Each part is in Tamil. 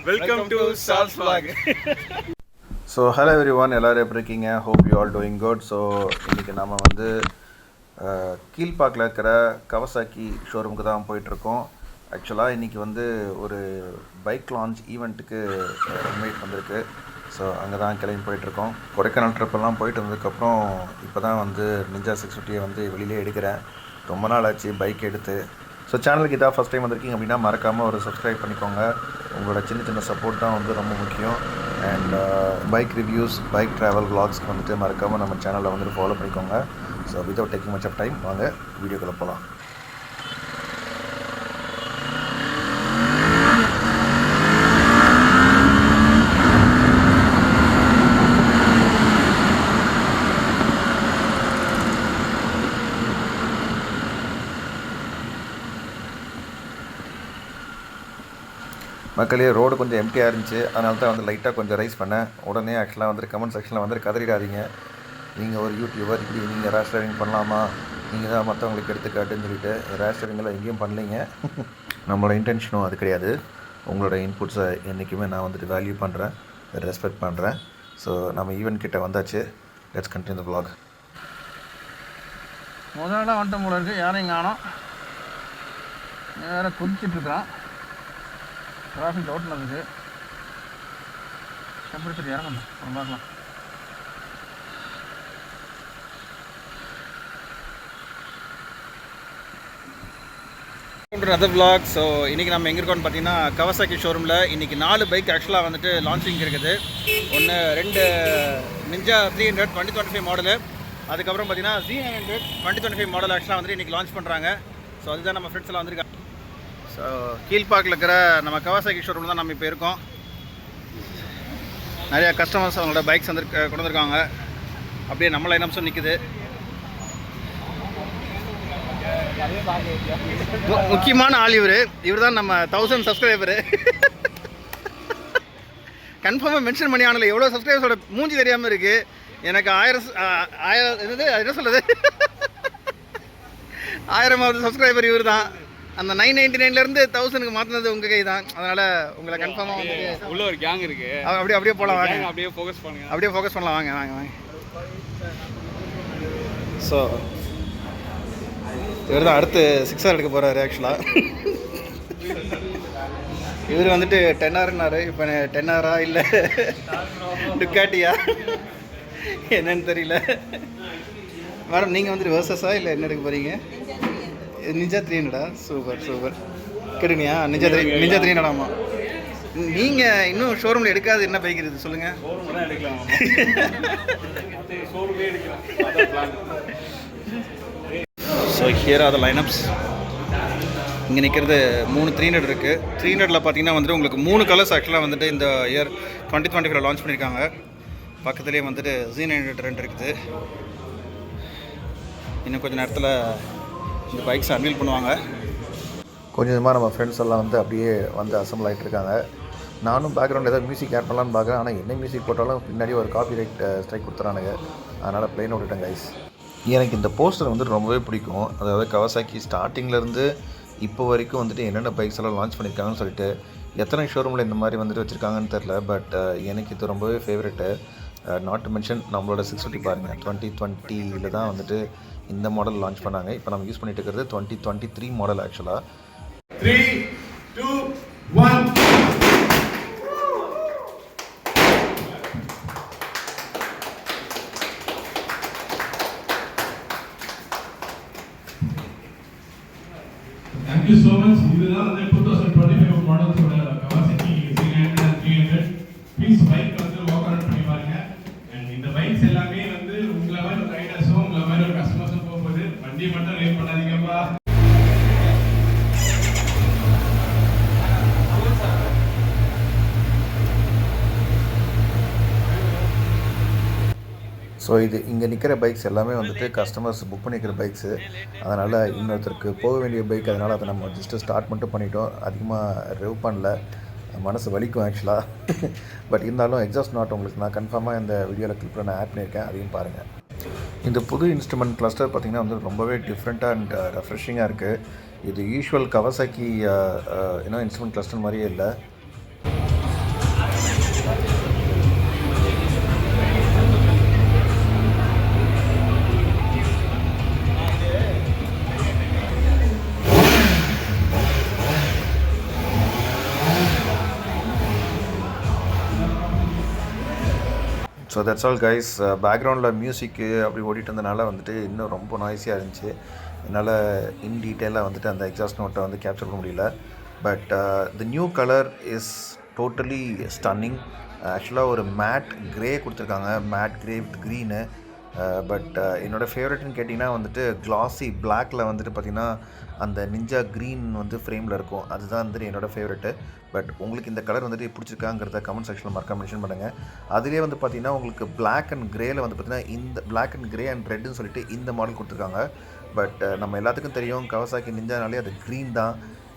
Welcome to Salz vlog. So hello everyone, எல்லோரும் எப்படி இருக்கீங்க? Hope you all doing good. So இன்றைக்கி நம்ம வந்து கீழ்பாக்கில் இருக்கிற கவசாக்கி ஷோரூமுக்கு தான் போயிட்டுருக்கோம். ஆக்சுவலாக இன்றைக்கி வந்து ஒரு பைக் லான்ச் ஈவெண்ட்டுக்கு இன்வைட் வந்திருக்கு. ஸோ அங்கே தான் கிளம்பி போயிட்டுருக்கோம். கொடைக்கானல் ட்ரிப்பெல்லாம் போயிட்டு வந்ததுக்கப்புறம் இப்போ தான் வந்து நிஞ்சா 650 வந்து வெளியே எடுக்கிறேன். ரொம்ப நாள் ஆச்சு பைக் எடுத்து. ஸோ சேனலுக்கு இதான் ஃபஸ்ட் டைம் வந்திருக்கீங்க அப்படின்னா மறக்காமல் ஒரு சப்ஸ்கிரைப் பண்ணிக்கோங்க. உங்களோட சின்ன சின்ன சப்போர்ட் தான் வந்து ரொம்ப முக்கியம். And bike reviews, bike travel vlogsக்கு வந்துட்டு மறக்காமல் நம்ம சேனலில் வந்துட்டு ஃபாலோ பண்ணிக்கோங்க. So without taking much of time வாங்க வீடியோக்குள்ளே போகலாம். மக்களே, ரோடு கொஞ்சம் எம்டியாக இருந்துச்சு, அதனால தான் வந்து லைட்டாக கொஞ்சம் ரைஸ் பண்ணேன். உடனே ஆக்சுவலாக வந்து கமெண்ட் செக்ஷனில் வந்து கதறிடாதீங்க. நீங்கள் ஒரு யூடியூபர், இப்படி நீங்கள் ரேஷ் டிரைவிங் பண்ணலாமா, நீங்கள் தான் மற்றவங்களுக்கு எடுத்துக்காட்டுன்னு சொல்லிட்டு ரேஷ் டிரைவிங்கெல்லாம் எங்கேயும் பண்ணலைங்க. நம்மளோட இன்டென்ஷனும் அது கிடையாது. உங்களோட இன்புட்ஸை என்றைக்குமே நான் வந்துட்டு வேல்யூ பண்ணுறேன், ரெஸ்பெக்ட் பண்ணுறேன். ஸோ நம்ம ஈவெண்ட் கிட்ட வந்தாச்சு. Let's continue the vlog. முதல்ல வந்துட்டு போல இருக்குது, யாரையும் காணோம். வேறு குதிச்சிட்ருக்கான். டிராஃபிக் அவுட் நடக்குது. டெம்பரேச்சர் இறங்கணும், அப்புறம் பார்க்கலாம். Other vlog. ஸோ இன்றைக்கி நம்ம எங்கே இருக்கோம்னு பார்த்தீங்கன்னா கவசாக்கி ஷோரூமில் இன்றைக்கி 4 பைக் ஆக்சுவலாக வந்துட்டு லான்ச்சிங் இருக்குது. ஒன்று 2 நிஞ்சா 300 2025 மாடலு, அதுக்கப்புறம் பார்த்தீங்கன்னா Z900 2025 மாடல் ஆக்சுவலாக வந்துட்டு இன்றைக்கி லான்ச் பண்ணுறாங்க. ஸோ அதுதான் நம்ம ஃப்ரெண்ட்ஸ் எல்லாம் வந்திருக்காங்க. ஸோ கீழ்பாக்கில் இருக்கிற நம்ம கவாசாக்கி ஷோரூமில் தான் நம்ம இப்போ இருக்கோம். நிறையா கஸ்டமர்ஸ் அவங்களோட பைக்ஸ் வந்து கொண்டு வந்திருக்காங்க. அப்படியே நம்ம லைனப்ஸும் நிற்குது. முக்கியமான ஆள் இவர் தான் நம்ம 1000 சப்ஸ்கிரைபரு. கன்ஃபார்மாக மென்ஷன் பண்ணி ஆனல எவ்வளோ சப்ஸ்கிரைபர்ஸோட மூஞ்சி தெரியாமல் இருக்குது. எனக்கு 1000 என்ன சொல்கிறது 1000வது சப்ஸ்கிரைபர் இவர் தான். அந்த 999லேருந்து 1000க்கு மாற்றினது உங்கள் கை தான். அதனால் உங்களை கன்ஃபார்மாக வந்து உள்ள ஒரு கேங் இருக்குது. அப்படியே போகலாம் வாங்க. அப்படியே ஃபோக்கஸ் பண்ணலாம் வாங்க. ஸோ இவர் தான் அடுத்து 6R எடுக்க போகிறாரு. ஆக்சுவலாக இவர் வந்துட்டு 10Rனாரு. இப்போ 10Rா இல்லை டுக்காட்டியா என்னன்னு தெரியல. மேடம், நீங்கள் வந்துட்டு வேர்சஸா இல்லை என்ன எடுக்க போகிறீங்க? நிஞ்சா 300. சூப்பர் கேட்டுனியா? நிஞ்சா 300. நீங்கள் இன்னும் ஷோரூமில் எடுக்காது என்ன பைக் இருக்குது சொல்லுங்கள். So here R the lineups. இங்கே நிற்கிறது 3 300 இருக்குது. 300ல் பார்த்தீங்கன்னா வந்துட்டு உங்களுக்கு 3 கலர்ஸ் ஆக்சுவலாக வந்துட்டு இந்த இயர் 2025 லான்ச் பண்ணியிருக்காங்க. பக்கத்துலேயே வந்துட்டு Z900 2 இருக்குது. இன்னும் கொஞ்சம் நேரத்தில் இந்த பைக்ஸ் அன்வீல் பண்ணுவாங்க. கொஞ்சமாக நம்ம ஃப்ரெண்ட்ஸ் எல்லாம் வந்து அப்படியே வந்து அசம்பிள் ஆகிட்டு இருக்காங்க. நானும் பேக்ரவுண்ட் ஏதாவது மியூசிக் ஆட் பண்ணலான்னு பார்க்குறேன். ஆனால் என்ன மியூசிக் போட்டாலும் பின்னாடி ஒரு காப்பி ரைட் ஸ்ட்ரைக் கொடுத்துறானுங்க. அதனால் ப்ளைன் விட்டுட்டேன் கைஸ். எனக்கு இந்த போஸ்டர் வந்துட்டு ரொம்பவே பிடிக்கும். அதாவது கவாசாக்கி ஸ்டார்டிங்லேருந்து இப்போ வரைக்கும் வந்துட்டு என்னென்ன பைக்ஸ் எல்லாம் லான்ச் பண்ணியிருக்காங்கன்னு சொல்லிட்டு எத்தனை ஷோரூமில் இந்த மாதிரி வந்துட்டு வச்சுருக்காங்கன்னு தெரில. பட் எனக்கு இது ரொம்பவே ஃபேவரெட்டு. நாட் டு மென்ஷன் நம்மளோட 650 பாருங்கள் 2020 தான் வந்துட்டு இந்த மாடல் லான்ச் பண்ணாங்க. இப்போ நம்ம யூஸ் பண்ணிட்டு இருக்கிறது 2023 மாடல். ஆக்சுவலாக 3, 2, 1. Thank you so much. இதுதான் அந்த 2025 models Kawasaki Z900 300 piece bike வந்து வாக் அரவுண்ட் பண்ணி பாருங்க. அண்ட் இந்த பைக்ஸ் எல்லாமே வந்து உங்களை மாதிரி ரைடர்ஸும் உங்களை மாதிரி ஒரு கஸ்டமர்ஸும் போகும்போது வண்டியை மட்டும் ரைட் பண்ணாதீங்கப்பா. ஸோ இது இங்கே நிற்கிற பைக்ஸ் எல்லாமே வந்துட்டு கஸ்டமர்ஸ் புக் பண்ணிக்கிற பைக்ஸு. அதனால் இன்னொருத்தருக்கு போக வேண்டிய பைக். அதனால் அதை நம்ம ஜஸ்ட்டு ஸ்டார்ட் மட்டும் பண்ணிட்டோம். அதிகமாக ரெவ் பண்ணல, மனசு வலிக்கும் ஆக்சுவலாக. பட் இருந்தாலும் எக்ஸாஸ்ட் நாட் உங்களுக்கு நான் கன்ஃபார்மாக இந்த வீடியோவில் கிளிப்பில் நான் ஆட் பண்ணியிருக்கேன், அதையும் பாருங்கள். இந்த புது இன்ஸ்ட்ருமெண்ட் கிளஸ்டர் பார்த்திங்கன்னா வந்து ரொம்பவே டிஃப்ரெண்ட்டாக அண்ட் ரெஃப்ரெஷிங்காக இருக்குது. இது யூஷுவல் கவாசாக்கி இன்ஸ்ட்ருமெண்ட் கிளஸ்டர் மாதிரியே இல்லை. So that's all guys. பேக்ரவுண்டில் மியூசிக்கு அப்படி ஓடிட்டு இருந்தனால வந்துட்டு இன்னும் ரொம்ப நாய்ஸியாக இருந்துச்சு. என்னால் இன் டீட்டெயிலாக வந்துட்டு அந்த எக்ஸாஸ்ட் நோட்டை வந்து கேப்சர் பண்ண முடியல. But the new colour is totally stunning. ஆக்சுவலாக ஒரு மேட் க்ரே கொடுத்துருக்காங்க, matte grey with green. But என்னோடய ஃபேவரெட்னு கேட்டிங்கன்னா வந்துட்டு கிளாஸி பிளாக்கில் வந்துட்டு பார்த்திங்கன்னா அந்த நிஞ்சா க்ரீன் வந்து ஃப்ரேமில் இருக்கும். அதுதான் வந்துட்டு என்னோடய ஃபேவரெட்டு. பட் உங்களுக்கு இந்த கலர் வந்துட்டு பிடிச்சிருக்காங்கிறத கமெண்ட் செக்ஷனில் மறக்காம மென்ஷன் பண்ணுங்கள். அதிலே வந்து பார்த்திங்கன்னா உங்களுக்கு பிளாக் அண்ட் க்ரேயில் வந்து பார்த்திங்கன்னா இந்த பிளாக் அண்ட் க்ரே அண்ட் ரெட்டுன்னு சொல்லிட்டு இந்த மாடல் கொடுத்துருக்காங்க. பட் நம்ம எல்லாத்துக்கும் தெரியும் கவாசாக்கி நிஞ்சானாலே அது க்ரீன் தான்.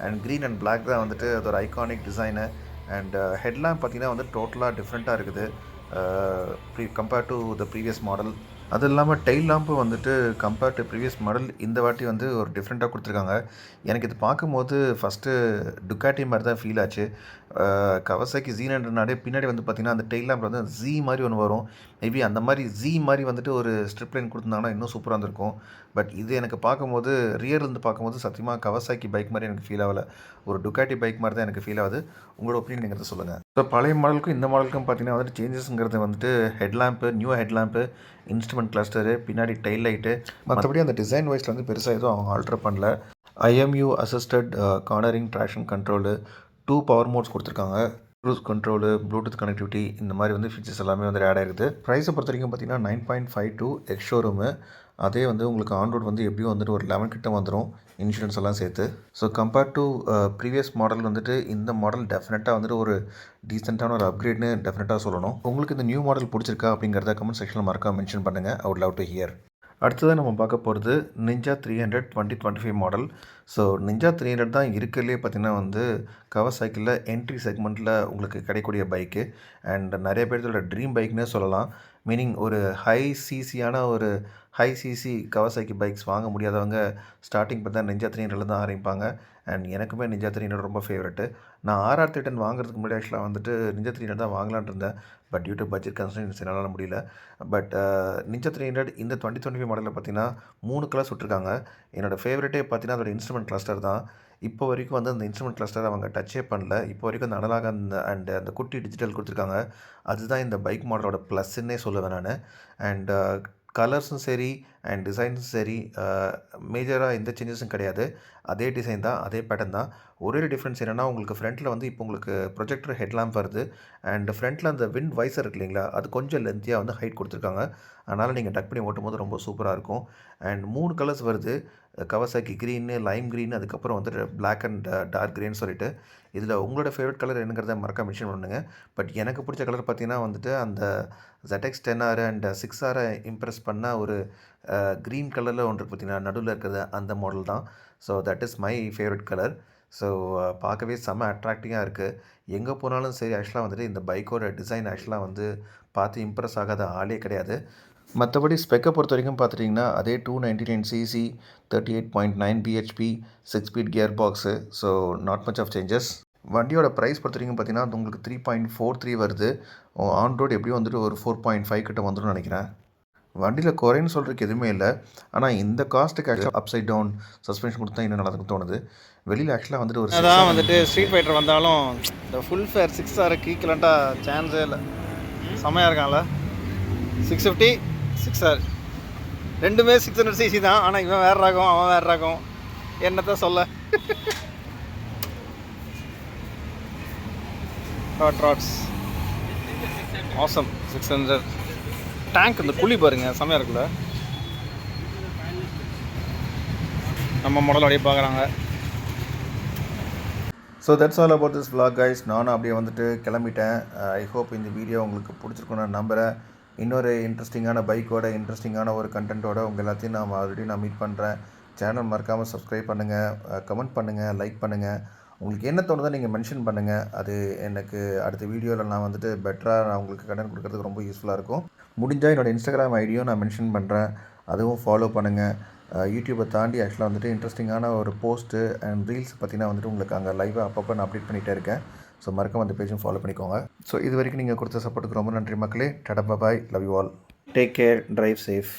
அண்ட் க்ரீன் அண்ட் பிளாக் தான் வந்துட்டு அது ஒரு ஐகானிக் டிசைனு. அண்ட் ஹெட்லாம் பார்த்திங்கன்னா வந்து டோட்டலாக டிஃப்ரெண்ட்டாக இருக்குது compared to the previous model. அது இல்லாமல் டெயில் லாம்பு வந்துட்டு கம்பேர் டு ப்ரீவியஸ் மாடல் இந்த வாட்டி வந்து ஒரு டிஃப்ரெண்ட்டாக கொடுத்துருக்காங்க. எனக்கு இது பார்க்கும்போது ஃபஸ்ட்டு டுக்காட்டி மாதிரி தான் ஃபீல் ஆச்சு. கவாசாக்கி Z900 பின்னாடி வந்து பார்த்திங்கன்னா அந்த டெயில் லாம்பில் வந்து ஜி மாதிரி ஒன்று வரும். மேபி அந்த மாதிரி ஜி மாதிரி வந்துட்டு ஒரு ஸ்ட்ரிப் லைன் கொடுத்துருந்தாங்கன்னா இன்னும் சூப்பராக இருந்திருக்கும். பட் இது எனக்கு பார்க்கும்போது ரியர்லேருந்து பார்க்கும்போது சத்தியமாக கவாசாக்கி பைக் மாதிரி எனக்கு ஃபீல் ஆகலை. ஒரு டுக்காட்டி பைக் மாதிரி தான் எனக்கு ஃபீல் ஆகுது. உங்களோட ஒப்பீனியன் சொல்லுங்கள். ஸோ பழைய மாடலுக்கும் இந்த மாடலுக்கும் பார்த்திங்கன்னா வந்துட்டு சேஞ்சஸ்ங்கிறது வந்துட்டு ஹெட்லாம்ப்பு, நியூ ஹெட்லாம்ப்பு, இன்ஸ்ட்ருமெண்ட் கிளஸ்டரு, பின்னாடி டெயில் லைட்டு, மற்றபடி அந்த டிசைன் வைஸில் வந்து பெருசாக எதுவும் அவங்க ஆல்ட்ரு பண்ணல. IMU assisted cornering traction control, 2 power modes கொடுத்துருக்காங்க, க்ரூஸ் கண்ட்ரோலு, ப்ளூடூத் கனெக்டிவிட்டி, இந்த மாதிரி வந்து ஃபீச்சர்ஸ் எல்லாமே வந்து ஆட் ஆகிருக்குது. ப்ரைஸை பொறுத்த வரைக்கும் பார்த்திங்கன்னா 9.52 எக்ஸ் ஷோரூமு. அதே வந்து உங்களுக்கு ஆன்ரோட் வந்து எப்படியும் வந்துட்டு ஒரு 11 கிட்ட வந்துடும் இன்சூரன்ஸ் எல்லாம் சேர்த்து. So compared to previous model வந்துட்டு இந்த மாடல் டெஃபினட்டாக வந்துட்டு ஒரு டீசெண்டான ஒரு அப்கிரேட்னு டெஃபினட்டாக சொல்லணும். உங்களுக்கு இந்த நியூ மாடல் பிடிச்சிருக்கா அப்படிங்கிறத கமெண்ட் செக்ஷனில் மறக்காம மென்ஷன் பண்ணுங்கள். I would love to hear. அடுத்ததாக நம்ம பார்க்க போகிறது நிஞ்சா 300 2025 மாடல். ஸோ நிஞ்சா 300 தான் இருக்கிறதுலே பார்த்திங்கன்னா வந்து கவாசாக்கியில் என்ட்ரி செக்மெண்ட்டில் உங்களுக்கு கிடைக்கக்கூடிய பைக்கு. அண்ட் நிறைய பேர்த்தோட ட்ரீம் பைக்னே சொல்லலாம். மீனிங் ஒரு ஹை சிசி கவாசாக்கி பைக்ஸ் வாங்க முடியாதவங்க ஸ்டார்டிங் பார்த்தா நிஞ்சா 300 தான் ஆரம்பிப்பாங்க. அண்ட் எனக்குமே நிஞ்சா 300 ரொம்ப ஃபேவரெட்டு. நான் RR310 வாங்குறதுக்கு முன்னாடி ஆக்சுவலாக வந்துட்டு நிஞ்சா 300 தான் வாங்கலான்னு இருந்தேன். But due to budget constraints என்னால் முடியல. பட் நிஞ்சா 300 இந்த 2025 மாடலில் பார்த்தீங்கன்னா 3 கலர்ஸ் விட்ருக்காங்க. என்னோடய ஃபேவரெட்டே பார்த்தீங்கன்னா அதோட இன்ஸ்ட்ருமெண்ட் கிளஸ்டர் தான். இப்போ வரைக்கும் வந்து அந்த இன்ஸ்ட்ருமெண்ட் கிளஸ்டர் அவங்க டச்சே பண்ணல. இப்போ வரைக்கும் அந்த அனலாக அந்த குட்டி டிஜிட்டல் கொடுத்துருக்காங்க. அதுதான் இந்த பைக் மாடலோட ப்ளஸ்ன்னே சொல்லுவேன் நான். அண்ட் கலர்ஸும் சரி அண்ட் டிசைன்ஸும் சரி மேஜராக எந்த சேஞ்சஸும் கிடையாது. அதே டிசைன் தான், அதே பேட்டர்ன் தான். ஒரே டிஃப்ரென்ஸ் என்னென்னா உங்களுக்கு ஃப்ரண்ட்டில் வந்து இப்போ உங்களுக்கு ப்ரொஜெக்டர் ஹெட்லாம்ப் வருது. அண்ட் ஃப்ரண்ட்டில் அந்த விண்ட் வைசர் இருக்கு இல்லைங்களா, அது கொஞ்சம் லென்த்தியாக வந்து ஹைட் கொடுத்துருக்காங்க. அதனால் நீங்கள் டக் பண்ணி ஓட்டும் போது ரொம்ப சூப்பராக இருக்கும். அண்ட் 3 கலர்ஸ் வருது, கவாசாக்கி க்ரீனு, லைம் க்ரீன், அதுக்கப்புறம் வந்துட்டு பிளாக் அண்ட் டார்க் க்ரீன்னு சொல்லிட்டு. இதில் உங்களோட ஃபேவரட் கலர் என்னங்கிறத மறக்காம மென்ஷன் பண்ணுங்கள். பட் எனக்கு பிடிச்ச கலர் பார்த்தீங்கன்னா வந்துட்டு அந்த ZX 10R and 6R Impress பண்ண ஒரு க்ரீன் கலரில் ஒன்று பார்த்தீங்கன்னா நடுவில் இருக்கிறது அந்த மாடல் தான். So that is my favourite colour. So பார்க்கவே செம்ம அட்ராக்டிவாக இருக்குது. எங்கே போனாலும் சரி ஆக்சுவலாக வந்துட்டு இந்த பைக்கோட டிசைன் ஆக்சுவலாக வந்து பார்த்து இம்ப்ரெஸ் ஆகாத ஆளே கிடையாது. மற்றபடி ஸ்பெக்கை பொறுத்த வரைக்கும் பார்த்துட்டிங்கன்னா அதே 299cc 38.9 bhp 6 speed gear box. So not much of changes. வண்டியோட ப்ரைஸ் பொறுத்த வரைக்கும் பார்த்தீங்கன்னா அது உங்களுக்கு 3.43 வருது. ஆன் ரோடு எப்படியும் வந்துட்டு ஒரு 4.5 கிட்ட வந்துடும் நினைக்கிறேன். வண்டியில் குறைன்னு சொல்கிறதுக்கு எதுவுமே இல்லை. ஆனால் இந்த காஸ்ட்டுக்கு ஆக்சுவலாக அப்சைட் டவுன் சஸ்பென்ஷன் கொடுத்தா இன்னும் நல்லா இருக்குன்னு தோணுது. வெளியில் ஆக்சுவலாக வந்துட்டு ஒரு அதான் வந்துட்டு ஸ்ட்ரீட் ஃபைட்டர் வந்தாலும் இந்த ஃபுல் ஃபேர் 6R ஈக்குவலண்ட்டாக சான்ஸே இல்லை. செம்மையாக இருக்கான்ல 650 6R ரெண்டுமே 600cc தான். ஆனால் இவன் வேறு ரகம், அவன் வேறு ரகம், என்னத்தை சொல்ல. ட்ராட்ஸ் ஆசம் 600 டேங்க். இந்த குழி பாருங்க செம்மையாக இருக்குல்ல. நம்ம மாடல் அப்படியே பார்க்குறாங்க. So that's all about this vlog guys. நானும் அப்படியே வந்துட்டு கிளம்பிட்டேன். ஐ ஹோப் இந்த வீடியோ உங்களுக்கு பிடிச்சிருக்குன்னு நான் நம்புகிறேன். இன்னொரு இன்ட்ரெஸ்டிங்கான பைக்கோட இன்ட்ரெஸ்டிங்கான ஒரு கண்டென்ட்டோட உங்கள் எல்லாத்தையும் நான் மீட் பண்ணுறேன். சேனல் மறக்காமல் சப்ஸ்கிரைப் பண்ணுங்கள், கமெண்ட் பண்ணுங்கள், லைக் பண்ணுங்கள். உங்களுக்கு என்ன தோணுதோ நீங்கள் மென்ஷன் பண்ணுங்கள். அது எனக்கு அடுத்த வீடியோவில் நான் வந்துட்டு பெட்டராக நான் உங்களுக்கு கண்டென்ட் கொடுக்கறதுக்கு ரொம்ப யூஸ்ஃபுல்லாக இருக்கும். முடிஞ்சால் என்னோடய இன்ஸ்டாகிராம் ஐடியும் நான் மென்ஷன் பண்ணுறேன், அதுவும் ஃபாலோ பண்ணுங்கள். யூடியூப்பை தாண்டி ஆக்சுவலாக வந்துட்டு இன்ட்ரெஸ்டிங்கான ஒரு போஸ்ட்டு அண்ட் ரீல்ஸ் பார்த்தீங்கன்னா வந்துட்டு உங்களுக்கு அங்கே லைவாக அப்பப்போ நான் அப்டேட் பண்ணிகிட்டே இருக்கேன். ஸோ மறக்காம அந்த பேஜும் ஃபாலோ பண்ணிக்கோங்க. ஸோ இது வரைக்கும் நீங்கள் கொடுத்த சப்போர்ட்டுக்கு ரொம்ப நன்றி மக்களே. Tata bye, love you all, take care, drive safe.